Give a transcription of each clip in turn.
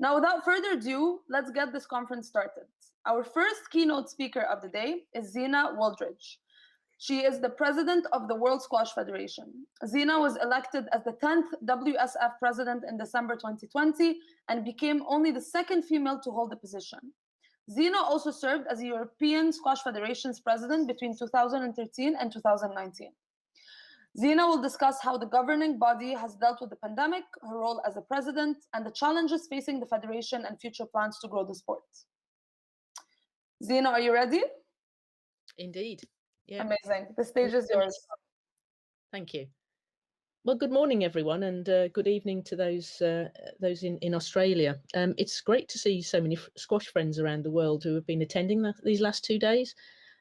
Now, without further ado, let's get this conference started. Our first keynote speaker of the day is Zena Wooldridge. She is the president of the World Squash Federation. Zena was elected as the 10th WSF president in December 2020 and became only the second female to hold the position. Zena also served as the European Squash Federation's president between 2013 and 2019. Zena will discuss how the governing body has dealt with the pandemic, her role as a president, and the challenges facing the federation and future plans to grow the sport. Zena, are you ready? Indeed. Yeah. Amazing. The stage is yours. Thank you. Well, good morning, everyone, and good evening to those in Australia. It's great to see so many squash friends around the world who have been attending these last 2 days.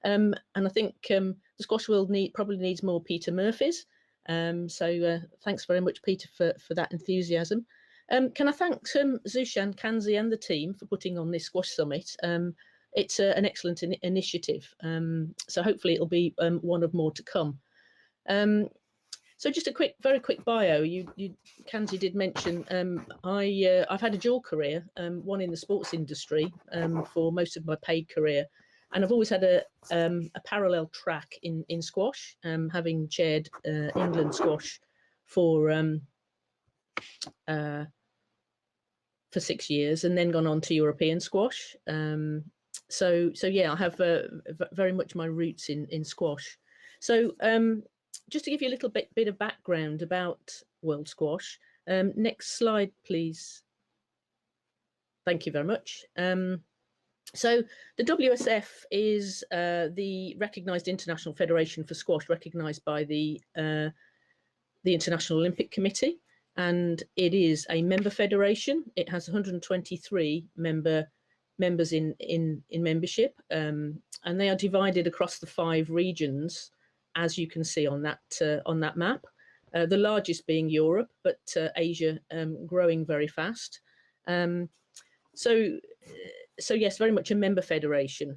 And I think the squash world probably needs more Peter Murphys. So thanks very much, Peter, for that enthusiasm. Can I thank Zushan, Kanzi and the team for putting on this squash summit? It's an excellent initiative. So hopefully it'll be one of more to come. So just a very quick bio. Kanzi did mention I've had a dual career, one in the sports industry for most of my paid career, and I've always had a parallel track in squash, having chaired England squash for 6 years, and then gone on to European squash. So yeah, I have very much my roots in squash. So just to give you a little bit of background about World Squash. Next slide, please. Thank you very much. So the WSF is the recognised international federation for squash, recognised by the International Olympic Committee, and it is a member federation. It has 123 members in membership, and they are divided across the 5 regions, as you can see on that map. The largest being Europe, but Asia growing very fast. So yes, very much a member federation.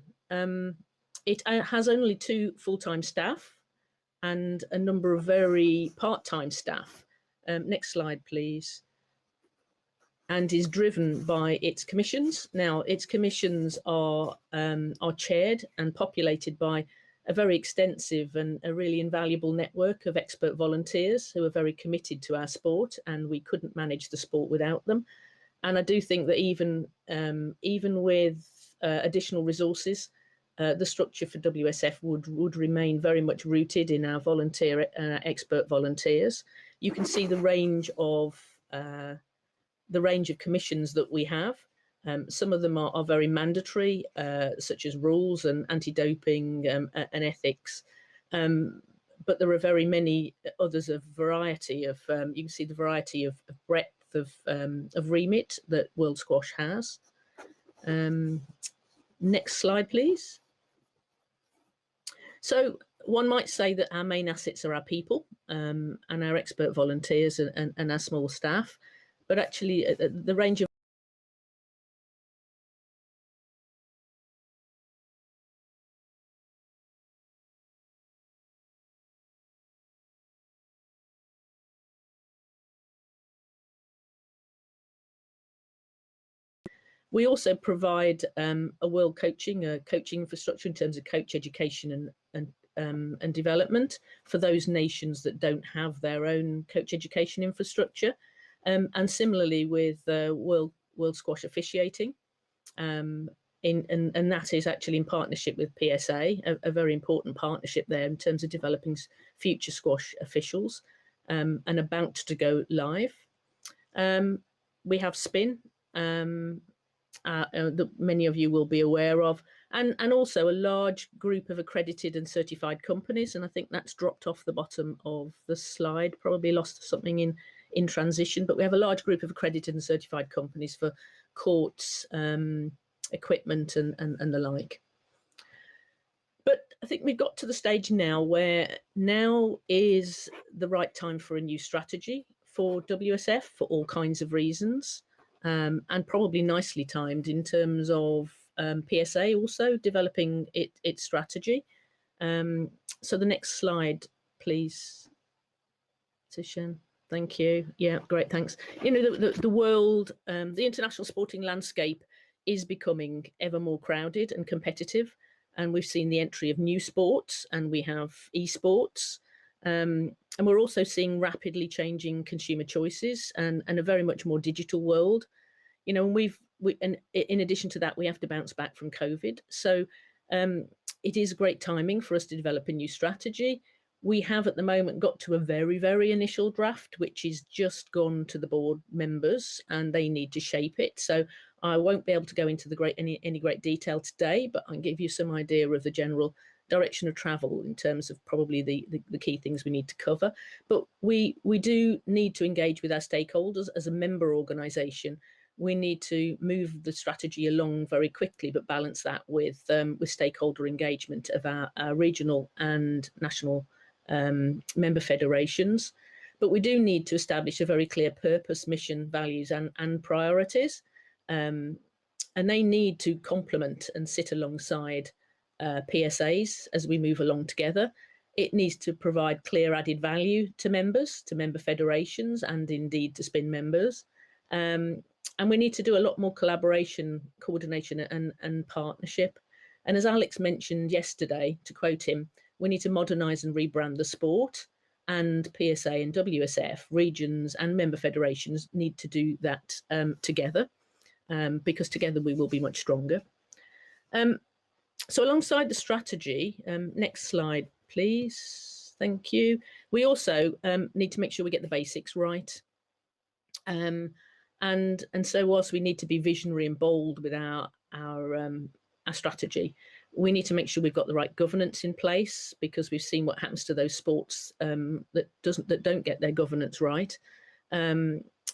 It has only 2 full-time staff and a number of very part-time staff. Next slide, please. And is driven by its commissions. Now, its commissions are chaired and populated by a very extensive and a really invaluable network of expert volunteers who are very committed to our sport, and we couldn't manage the sport without them. And I do think that even with additional resources, the structure for WSF would remain very much rooted in our expert volunteers. You can see the range of commissions that we have. Some of them are very mandatory, such as rules and anti-doping and ethics. But there are very many others of variety of, you can see the variety of breadth of remit that World Squash has. Next slide, please. So one might say that our main assets are our people and our expert volunteers and our small staff, but actually the range of we also provide a world coaching infrastructure in terms of coach education and development for those nations that don't have their own coach education infrastructure, and similarly with World Squash officiating, and that is actually in partnership with PSA, a very important partnership there in terms of developing future squash officials, and about to go live. We have Spin. That many of you will be aware of, and also a large group of accredited and certified companies, and I think that's dropped off the bottom of the slide, probably lost something in transition, but we have a large group of accredited and certified companies for courts, equipment and the like. But I think we've got to the stage now where now is the right time for a new strategy for WSF for all kinds of reasons. And probably nicely timed in terms of PSA also developing its strategy. So the next slide, please, Sushan. Thank you. Yeah, great, thanks. You know, the world, the international sporting landscape is becoming ever more crowded and competitive. And we've seen the entry of new sports, and we have esports. And we're also seeing rapidly changing consumer choices and a very much more digital world. You know, and in addition to that, we have to bounce back from COVID. So it is great timing for us to develop a new strategy. We have at the moment got to a very, very initial draft, which is just gone to the board members, and they need to shape it. So I won't be able to go into any great detail today, but I'll give you some idea of the general direction of travel in terms of probably the key things we need to cover. But we do need to engage with our stakeholders as a member organisation. We need to move the strategy along very quickly, but balance that with stakeholder engagement of our regional and national member federations. But we do need to establish a very clear purpose, mission, values, and priorities. And they need to complement and sit alongside PSAs as we move along together. It needs to provide clear added value to members, to member federations, and indeed to SPIN members. And we need to do a lot more collaboration, coordination, and partnership. And as Alex mentioned yesterday, to quote him, we need to modernise and rebrand the sport, and PSA and WSF, regions and member federations need to do that together, because together we will be much stronger. So alongside the strategy, next slide, please. Thank you. We also need to make sure we get the basics right. And so whilst we need to be visionary and bold with our strategy, we need to make sure we've got the right governance in place, because we've seen what happens to those sports that don't get their governance right.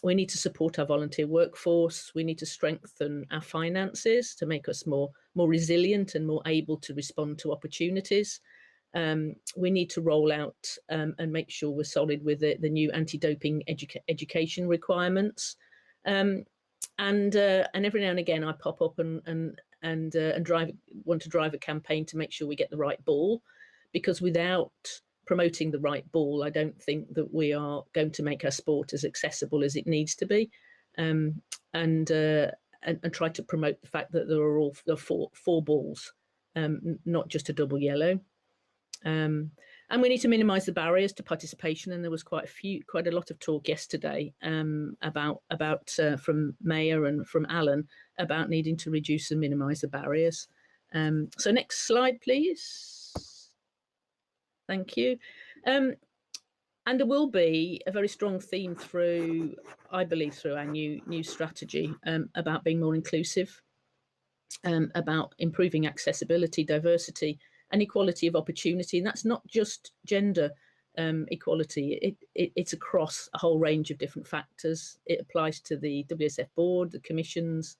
We need to support our volunteer workforce. We need to strengthen our finances to make us more resilient and more able to respond to opportunities. We need to roll out and make sure we're solid with the new anti-doping education requirements. And every now and again I pop up and want to drive a campaign to make sure we get the right ball, because without promoting the right ball, I don't think that we are going to make our sport as accessible as it needs to be, and try to promote the fact that there are four balls, not just a double yellow. And we need to minimise the barriers to participation, and there was quite a lot of talk yesterday about from Maya and from Alan about needing to reduce and minimise the barriers. So next slide, please. Thank you. And there will be a very strong theme through, I believe, through our new strategy about being more inclusive, about improving accessibility, diversity, and equality of opportunity. And that's not just gender equality. It's across a whole range of different factors. It applies to the WSF board, the commissions.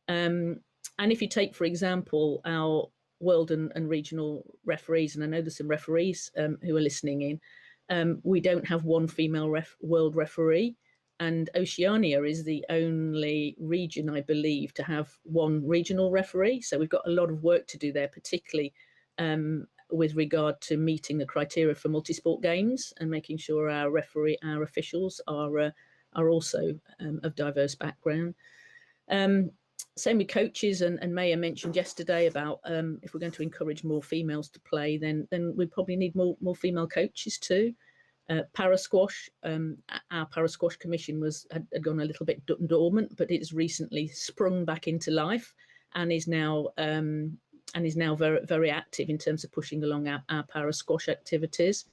And if you take, for example, our world and regional referees, and I know there's some referees who are listening in, we don't have one female world referee. And Oceania is the only region, I believe, to have one regional referee. So we've got a lot of work to do there, particularly with regard to meeting the criteria for multi-sport games and making sure our officials are also of diverse background. Same with coaches, and Maya mentioned yesterday about if we're going to encourage more females to play, then we probably need more female coaches too. Para squash, our para squash commission had gone a little bit dormant, but it has recently sprung back into life and is now very, very active in terms of pushing along our para squash activities.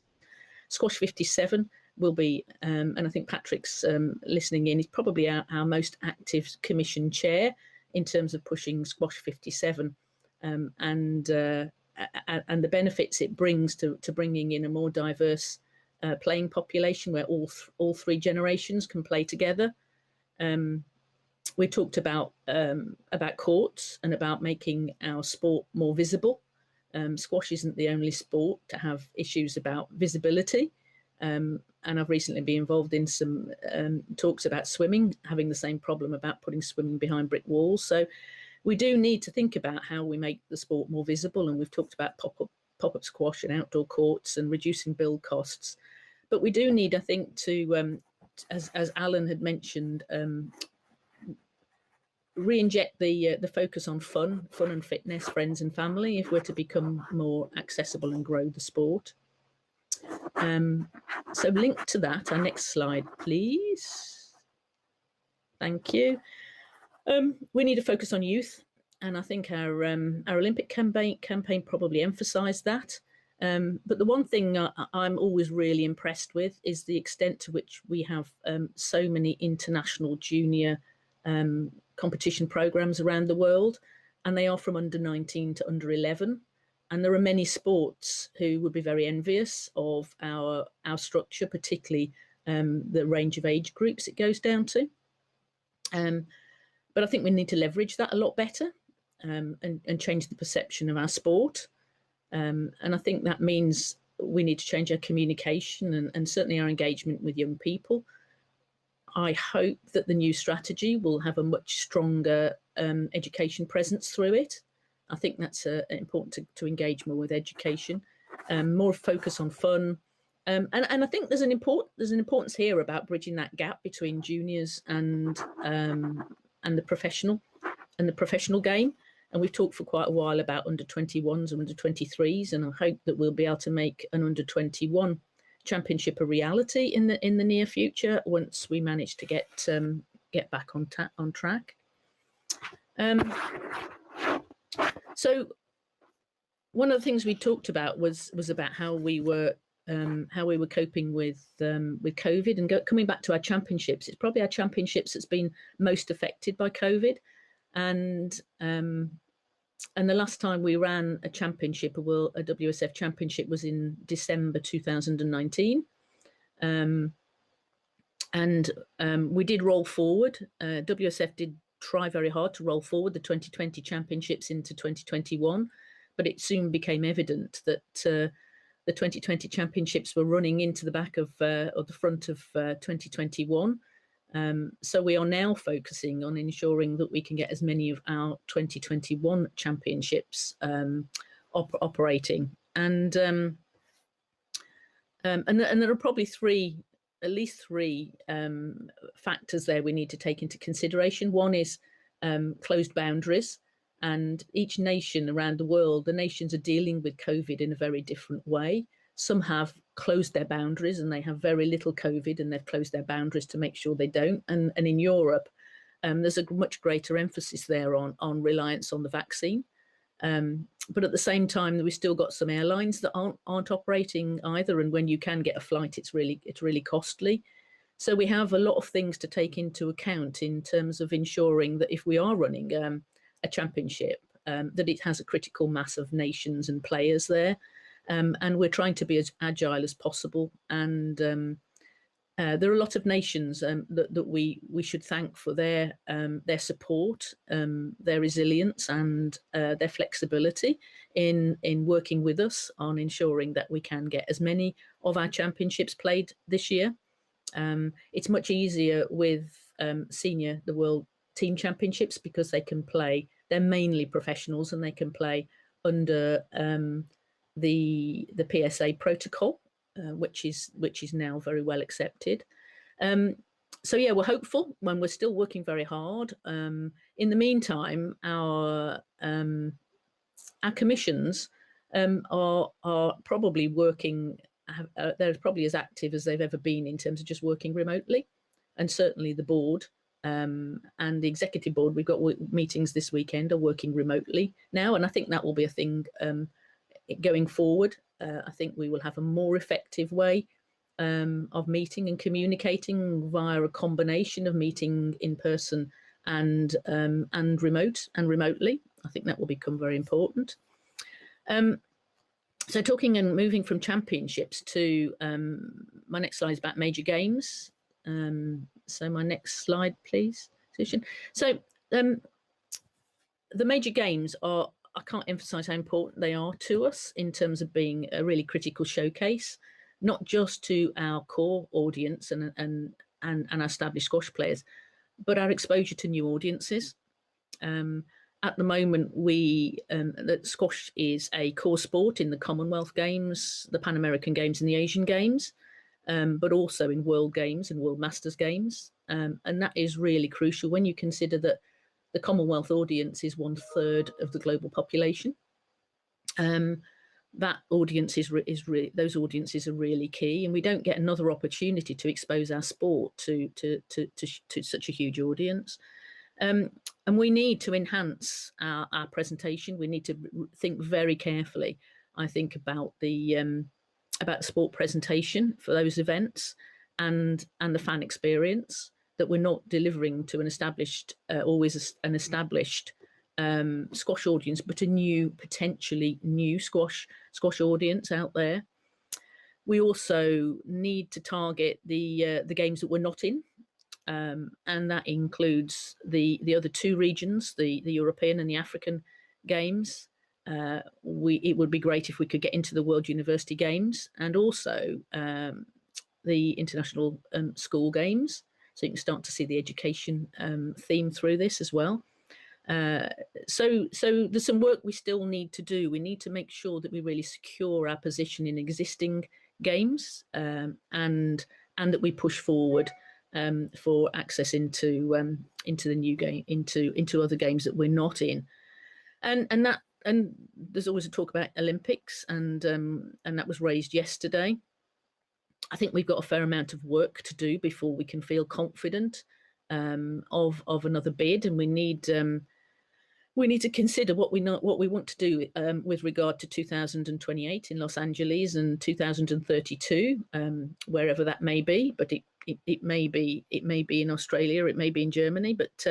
Squash 57 will be, and I think Patrick's listening in, is probably our most active commission chair in terms of pushing Squash 57 and the benefits it brings to bringing in a more diverse playing population where all three generations can play together. We talked about courts and about making our sport more visible. Squash isn't the only sport to have issues about visibility. And I've recently been involved in some talks about swimming, having the same problem about putting swimming behind brick walls. So we do need to think about how we make the sport more visible. And we've talked about pop-up squash and outdoor courts and reducing build costs. But we do need, I think, to as Alan had mentioned, re-inject the focus on fun and fitness, friends and family, if we're to become more accessible and grow the sport. So linked to that, our next slide, please. Thank you. We need to focus on youth, and I think our Olympic campaign probably emphasised that. But the one thing I'm always really impressed with is the extent to which we have so many international junior competition programs around the world, and they are from under 19 to under 11. And there are many sports who would be very envious of our structure, particularly the range of age groups it goes down to. But I think we need to leverage that a lot better and change the perception of our sport. And I think that means we need to change our communication and certainly our engagement with young people. I hope that the new strategy will have a much stronger education presence through it. I think that's important to engage more with education, more focus on fun. And I think there's an importance here about bridging that gap between juniors and the professional game. And we've talked for quite a while about under 21s and under 23s, and I hope that we'll be able to make an under 21 championship a reality in the near future once we manage to get back on track. So one of the things we talked about was about how we were coping with COVID, and coming back to our championships. It's probably our championships that's been most affected by COVID, and the last time we ran a championship, a WSF championship, was in December 2019, and we did roll forward. WSF did try very hard to roll forward the 2020 championships into 2021, but it soon became evident that the 2020 championships were running into the back of the front of 2021. So we are now focusing on ensuring that we can get as many of our 2021 championships operating, and there are probably at least three factors there we need to take into consideration. One is closed boundaries, and each nation around the world, the nations are dealing with COVID in a very different way. Some have closed their boundaries and they have very little COVID, and they've closed their boundaries to make sure they don't. And in Europe, there's a much greater emphasis there on reliance on the vaccine. But at the same time, we've still got some airlines that aren't operating either. And when you can get a flight, it's really costly. So we have a lot of things to take into account in terms of ensuring that if we are running a championship, that it has a critical mass of nations and players there. And we're trying to be as agile as possible. And there are a lot of nations that we should thank for their support, their resilience, and their flexibility in working with us on ensuring that we can get as many of our championships played this year. It's much easier with the World Team Championships because they're mainly professionals, and they can play under the PSA protocol, which is now very well accepted. So yeah, we're hopeful when we're still working very hard. In the meantime, our commissions are probably working. They're probably as active as they've ever been in terms of just working remotely, and certainly the board and the executive board. We've got meetings this weekend are working remotely now, and I think that will be a thing. Going forward, I think we will have a more effective way of meeting and communicating via a combination of meeting in person and remotely. I think that will become very important. So talking and moving from championships to my next slide is about major games. So my next slide, please, Susan. So the major games are, I can't emphasize how important they are to us in terms of being a really critical showcase, not just to our core audience and our established squash players, but our exposure to new audiences. At the moment, that squash is a core sport in the Commonwealth Games, the Pan American Games, and the Asian Games. but also in World Games and World Masters Games. And that is really crucial when you consider that the Commonwealth audience is 1/3 of the global population. That audience those audiences are really key, and we don't get another opportunity to expose our sport to such a huge audience. And we need to enhance our presentation. We need to think very carefully, I think, about the sport presentation for those events and the fan experience, that we're not delivering to an established squash audience, but a potentially new squash audience out there. We also need to target the games that we're not in, and that includes the other two regions, the European and the African games. It would be great if we could get into the World University Games and also the International School Games, so you can start to see the education theme through this as well. So there's some work we still need to do. We need to make sure that we really secure our position in existing games, and that we push forward for access into the new game, into other games that we're not in, and there's always a talk about Olympics, and that was raised yesterday. I think we've got a fair amount of work to do before we can feel confident of another bid, and we need to consider what we want to do with regard to 2028 in Los Angeles and 2032, wherever that may be. But it may be in Australia, it may be in Germany. But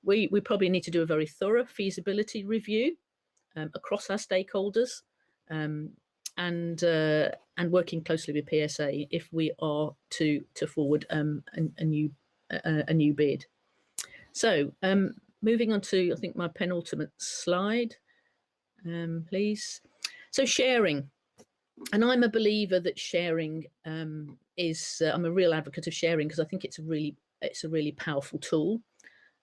we probably need to do a very thorough feasibility review across our stakeholders, and working closely with PSA if we are to forward a new bid. So moving on to, I think, my penultimate slide, please. So sharing, and I'm a believer that sharing is. I'm a real advocate of sharing because I think it's a really powerful tool.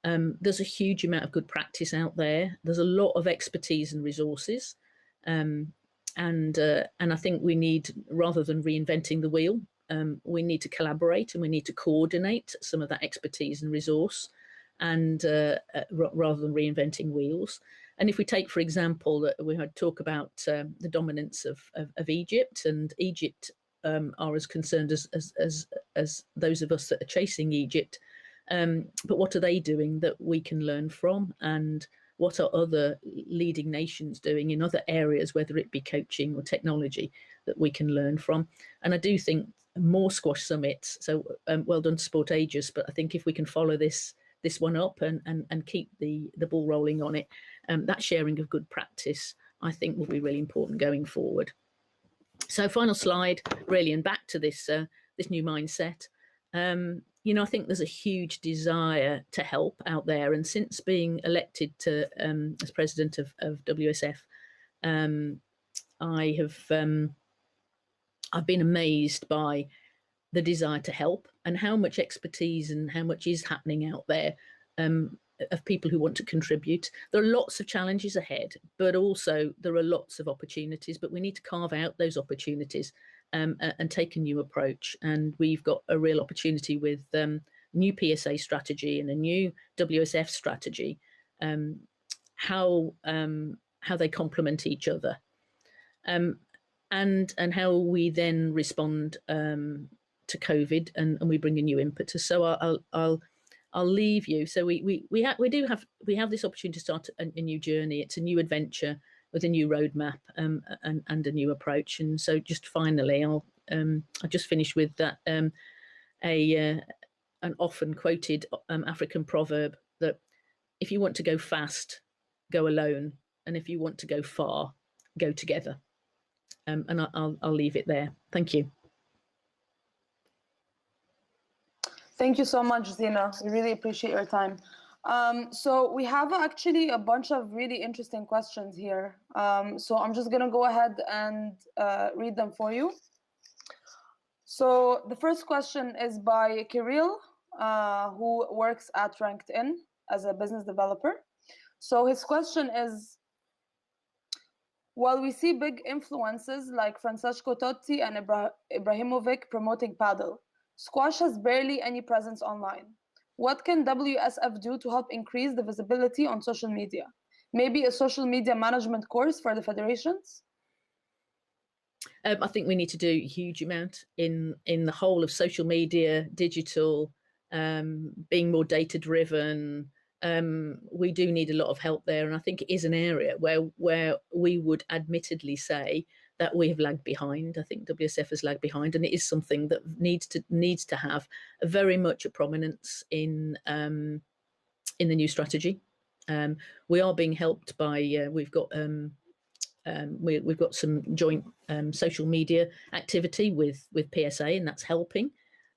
There's a huge amount of good practice out there. There's a lot of expertise and resources, and I think we need, rather than reinventing the wheel, we need to collaborate and we need to coordinate some of that expertise and resource, and rather than reinventing wheels. And if we take, for example, that we had talk about the dominance of Egypt, and Egypt are as concerned as those of us that are chasing Egypt. But what are they doing that we can learn from, and what are other leading nations doing in other areas, whether it be coaching or technology, that we can learn from? And I do think more squash summits. So well done to Sport Aegis, but I think if we can follow this one up and keep the ball rolling on it, that sharing of good practice, I think, will be really important going forward. So final slide, really, and back to this new mindset. I think there's a huge desire to help out there, and since being elected to as president of WSF, I've been amazed by the desire to help and how much expertise and how much is happening out there of people who want to contribute. There are lots of challenges ahead, but also there are lots of opportunities, but we need to carve out those opportunities and take a new approach. And we've got a real opportunity with new PSA strategy and a new WSF strategy, how they complement each other, and how we then respond to COVID, and we bring a new impetus. So I'll leave you. So we have this opportunity to start a new journey. It's a new adventure with a new roadmap and a new approach. And so just finally, I'll just finish with that an often quoted African proverb that if you want to go fast, go alone, and if you want to go far, go together. And I'll leave it there. Thank you. Thank you so much, Zena. We really appreciate your time. So we have actually a bunch of really interesting questions here. So I'm just going to go ahead and read them for you. So the first question is by Kirill, who works at RankedIn as a business developer. So his question is, While we see big influences like Francesco Totti and Ibrahimovic promoting paddle, squash has barely any presence online. What can WSF do to help increase the visibility on social media? Maybe a social media management course for the federations? I think we need to do a huge amount in the whole of social media, digital, being more data driven. We do need a lot of help there, and I think it is an area where we would admittedly say that we have lagged behind. I think WSF has lagged behind, and it is something that needs to have very much a prominence in the new strategy. We are being helped by we've got some joint social media activity with PSA, and that's helping.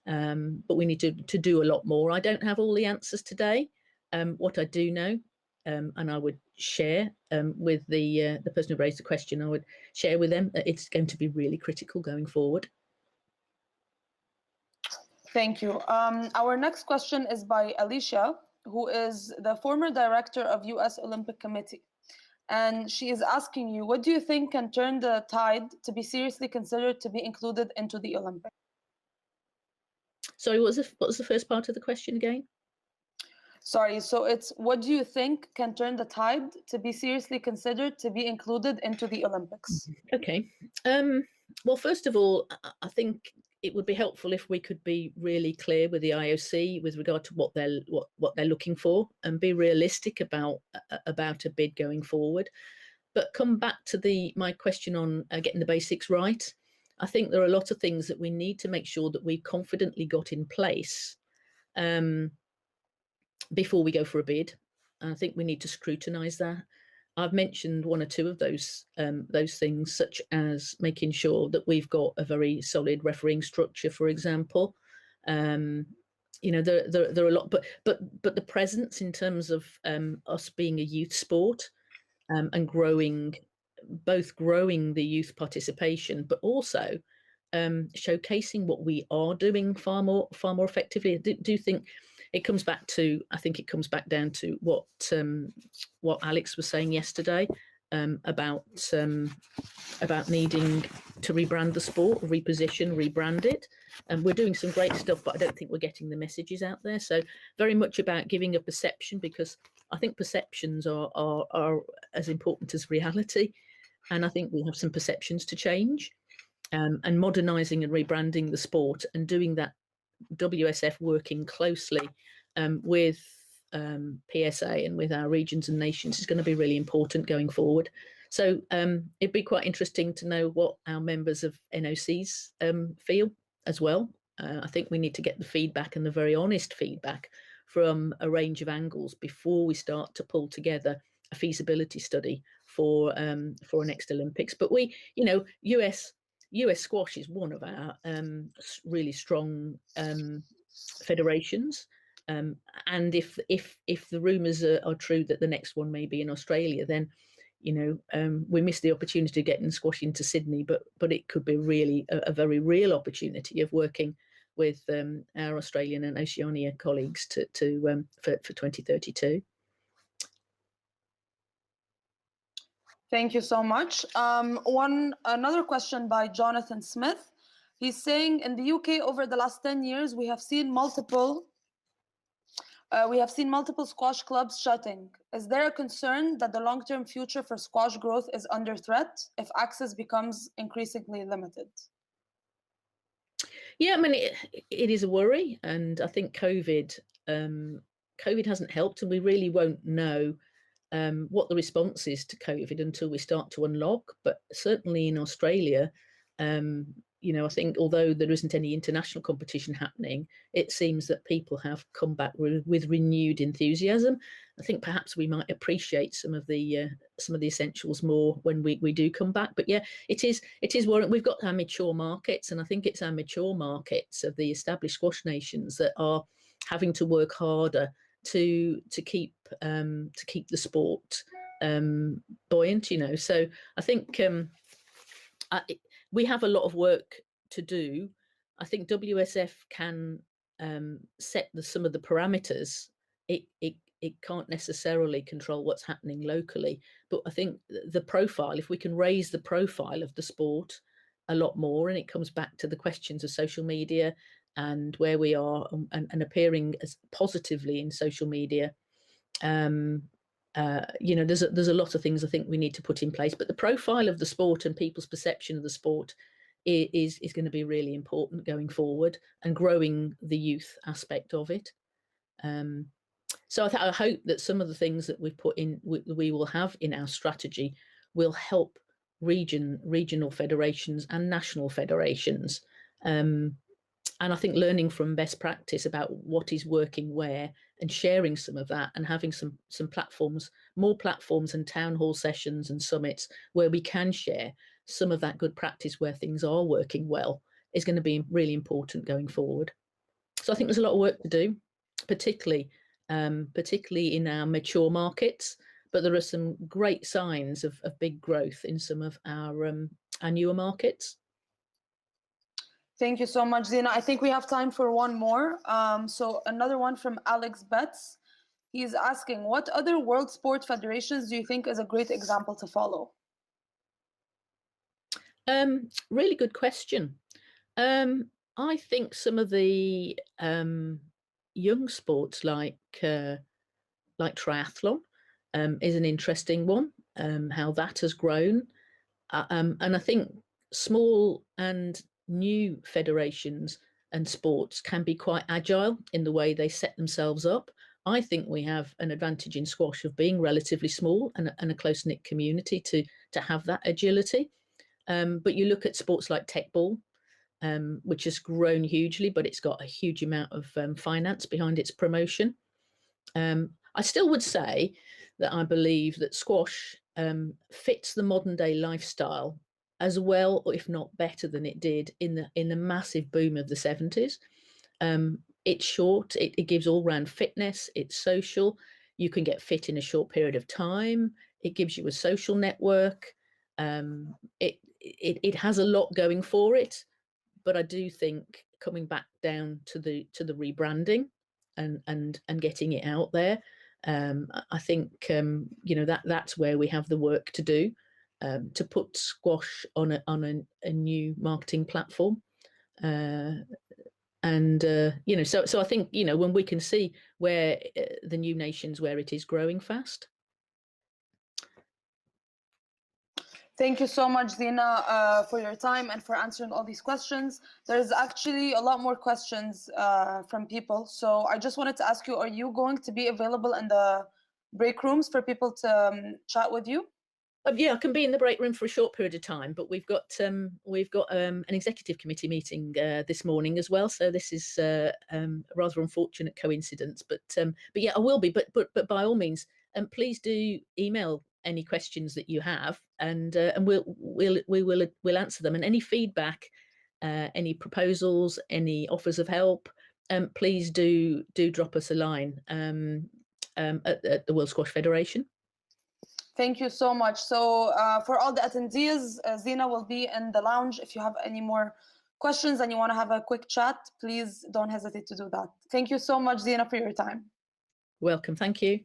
But we need to do a lot more. I don't have all the answers today. What I do know, and I would share with the person who raised the question, I would share with them that it's going to be really critical going forward. Thank you. Our next question is by Alicia, who is the former director of US Olympic Committee. And she is asking you, what do you think can turn the tide to be seriously considered to be included into the Olympics? Sorry, what was the first part of the question again? Sorry, so it's what do you think can turn the tide to be seriously considered to be included into the Olympics? Okay. Well, first of all, I think it would be helpful if we could be really clear with the IOC with regard to what they're looking for, and be realistic about a bid going forward. But come back to my question on getting the basics right. I think there are a lot of things that we need to make sure that we confidently got in place before we go for a bid. And I think we need to scrutinise that. I've mentioned one or two of those things, such as making sure that we've got a very solid refereeing structure, for example. You know, there are a lot, but the presence in terms of us being a youth sport and growing the youth participation, but also showcasing what we are doing far more effectively. I do think it comes back down to what Alex was saying yesterday about needing to rebrand the sport, rebrand it. And we're doing some great stuff, but I don't think we're getting the messages out there. So very much about giving a perception, because I think perceptions are as important as reality. And I think we have some perceptions to change, and modernising and rebranding the sport, and doing that, WSF working closely with PSA and with our regions and nations is going to be really important going forward. So it'd be quite interesting to know what our members of NOCs feel as well. I think we need to get the feedback, and the very honest feedback, from a range of angles before we start to pull together a feasibility study for a next Olympics. But US squash is one of our really strong federations, and if the rumours are true that the next one may be in Australia, then we missed the opportunity of getting squash into Sydney, but it could be really a very real opportunity of working with our Australian and Oceania colleagues for 2032. Thank you so much. Another question by Jonathan Smith. He's saying, in the UK over the last 10 years, we have seen multiple squash clubs shutting. Is there a concern that the long-term future for squash growth is under threat if access becomes increasingly limited? Yeah, I mean, it is a worry, and I think COVID hasn't helped, and we really won't know what the response is to COVID until we start to unlock. But certainly in Australia, I think although there isn't any international competition happening, it seems that people have come back with renewed enthusiasm. I think perhaps we might appreciate some of the essentials more when we do come back. But yeah, it is worrying. We've got our mature markets, and I think it's our mature markets of the established squash nations that are having to work harder to keep the sport buoyant. So I think we have a lot of work to do. I think WSF can set some of the parameters. It it can't necessarily control what's happening locally. But I think the profile, if we can raise the profile of the sport a lot more, and it comes back to the questions of social media and where we are, and appearing as positively in social media. There's a lot of things I think we need to put in place, but the profile of the sport and people's perception of the sport is going to be really important going forward, and growing the youth aspect of it. So I hope that some of the things that we've put in, we will have in our strategy, will help regional federations and national federations. And I think learning from best practice about what is working where, and sharing some of that, and having some platforms, more platforms and town hall sessions and summits where we can share some of that good practice where things are working well, is going to be really important going forward. So I think there's a lot of work to do, particularly in our mature markets, but there are some great signs of big growth in some of our newer markets. Thank you so much, Zena. I think we have time for one more. So another one from Alex Betts. He's asking, what other world sport federations do you think is a great example to follow? Really good question. I think some of the young sports like triathlon is an interesting one, how that has grown. And I think small and new federations and sports can be quite agile in the way they set themselves up. I think we have an advantage in squash of being relatively small and a close-knit community to have that agility. But you look at sports like Techball, which has grown hugely, but it's got a huge amount of finance behind its promotion. I still would say that I believe that squash fits the modern day lifestyle as well, or if not better than it did in the massive boom of the 70s. It's short, it gives all-round fitness, it's social, you can get fit in a short period of time, it gives you a social network, it has a lot going for it. But I do think coming back down to the rebranding and getting it out there, I think that's where we have the work to do, to put squash on a new marketing platform. So I think when we can see where the new nations where it is growing fast. Thank you so much, Zena, for your time and for answering all these questions. There's actually a lot more questions from people. So I just wanted to ask you, are you going to be available in the break rooms for people to chat with you? Yeah, I can be in the break room for a short period of time, but we've got an executive committee meeting this morning as well. So this is a rather unfortunate coincidence, but yeah, I will be. But by all means, please do email any questions that you have, and we'll answer them. And any feedback, any proposals, any offers of help, please do drop us a line at the World Squash Federation. Thank you so much. So for all the attendees, Zena will be in the lounge. If you have any more questions and you want to have a quick chat, please don't hesitate to do that. Thank you so much, Zena, for your time. Welcome. Thank you.